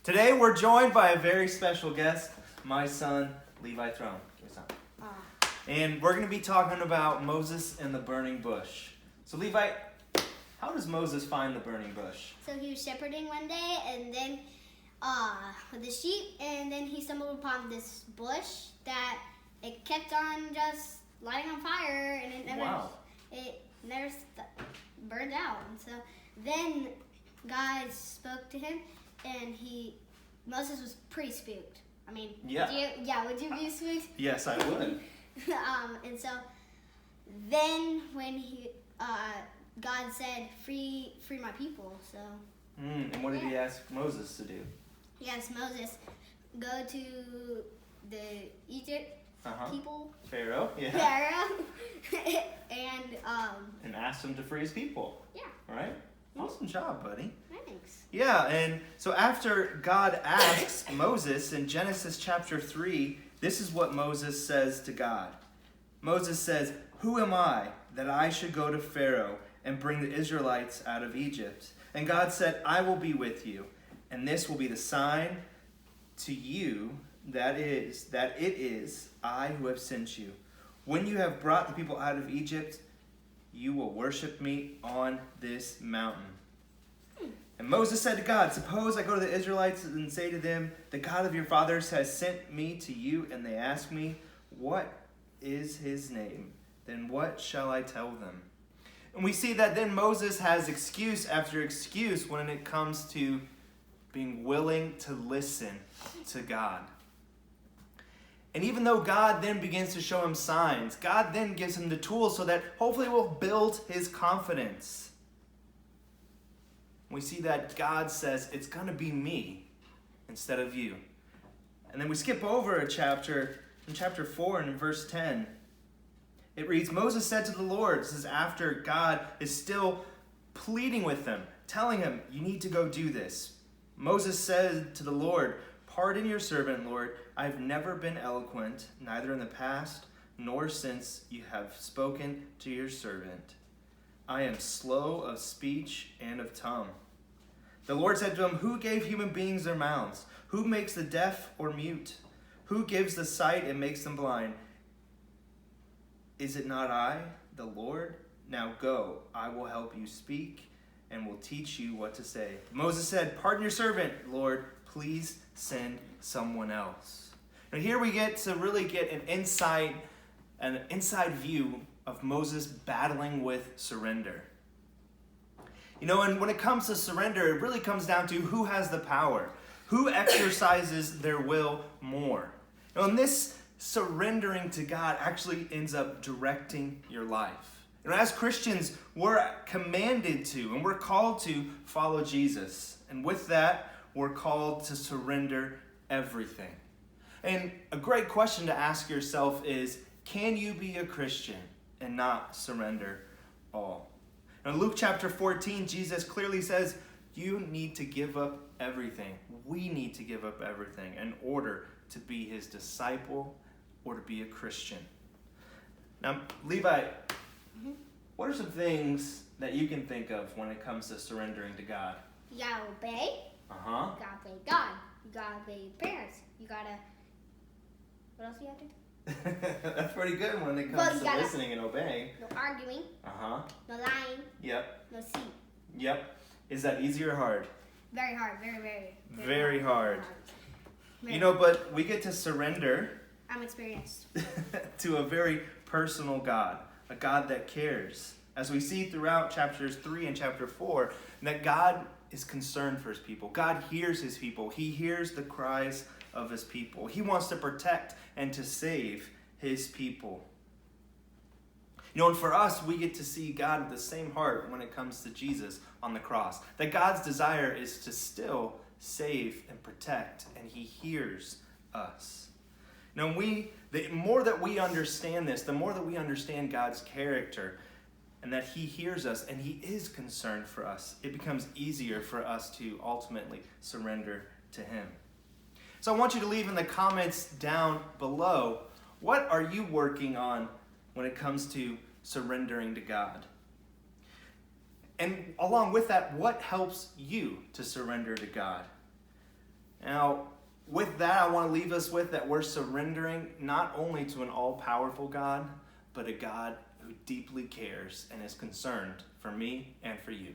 Today we're joined by a very special guest, my son, Levi Throne. And we're going to be talking about Moses and the burning bush. So Levi, how does Moses find the burning bush? So he was shepherding one day, and then with the sheep, and then he stumbled upon this bush that it kept on just lighting on fire, and it never burned out. And so then God spoke to him, and Moses was pretty spooked. I mean, would you be spooked? Yes, I would. And so then when God said, free my people, so. And what did he ask Moses to do? He asked Moses, go to the Egypt people. Pharaoh, yeah. Pharaoh. And asked him to free his people. Yeah. All right? Awesome job, buddy. Thanks. Yeah, and so after God asks Moses in Genesis chapter 3, this is what Moses says to God. Moses says, "Who am I that I should go to Pharaoh and bring the Israelites out of Egypt?" And God said, "I will be with you, and this will be the sign to you that it is I who have sent you. When you have brought the people out of Egypt, you will worship me on this mountain." And Moses said to God, "Suppose I go to the Israelites and say to them, 'The God of your fathers has sent me to you,' and they ask me, 'What is his name?' Then what shall I tell them?" And we see that then Moses has excuse after excuse when it comes to being willing to listen to God. And even though God then begins to show him signs, God then gives him the tools so that hopefully it will build his confidence. We see that God says, "It's going to be me instead of you." And then we skip over a chapter, in chapter 4 and in verse 10. It reads, "Moses said to the Lord," this is after God is still pleading with him, telling him, "You need to go do this." Moses said to the Lord, "Pardon your servant, Lord. I have never been eloquent, neither in the past nor since you have spoken to your servant. I am slow of speech and of tongue." The Lord said to him, "Who gave human beings their mouths? Who makes the deaf or mute? Who gives the sight and makes them blind? Is it not I, the Lord? Now go, I will help you speak and will teach you what to say." Moses said, "Pardon your servant, Lord. Please send someone else." And here we get to really get an inside view of Moses battling with surrender. You know, and when it comes to surrender, it really comes down to who has the power, who exercises their will more. You know, and this surrendering to God actually ends up directing your life. You know, as Christians, we're commanded to and we're called to follow Jesus. And with that, we're called to surrender everything. And a great question to ask yourself is, can you be a Christian and not surrender all? In Luke chapter 14, Jesus clearly says, you need to give up everything. We need to give up everything in order to be his disciple or to be a Christian. Now, Levi, what are some things that you can think of when it comes to surrendering to God? You gotta obey. You gotta obey God. You gotta obey your parents. You gotta... What else do you have to do? That's pretty good when it comes to listening and obeying. No arguing. No lying. Yep. No deceit. Yep. Is that easy or hard? Very hard. Very, very hard. You know, but we get to surrender. I'm experienced. To a very personal God. A God that cares. As we see throughout chapters 3 and chapter 4, that God is concerned for his people. God hears his people. He hears the cries of his people. He wants to protect and to save his people. You know, and for us, we get to see God with the same heart when it comes to Jesus on the cross. That God's desire is to still save and protect, and he hears us. Now, the more that we understand this, the more that we understand God's character, and that he hears us and he is concerned for us, it becomes easier for us to ultimately surrender to him. So I want you to leave in the comments down below, what are you working on when it comes to surrendering to God? And along with that, what helps you to surrender to God? Now, with that, I want to leave us with that we're surrendering not only to an all-powerful God, but a God who deeply cares and is concerned for me and for you.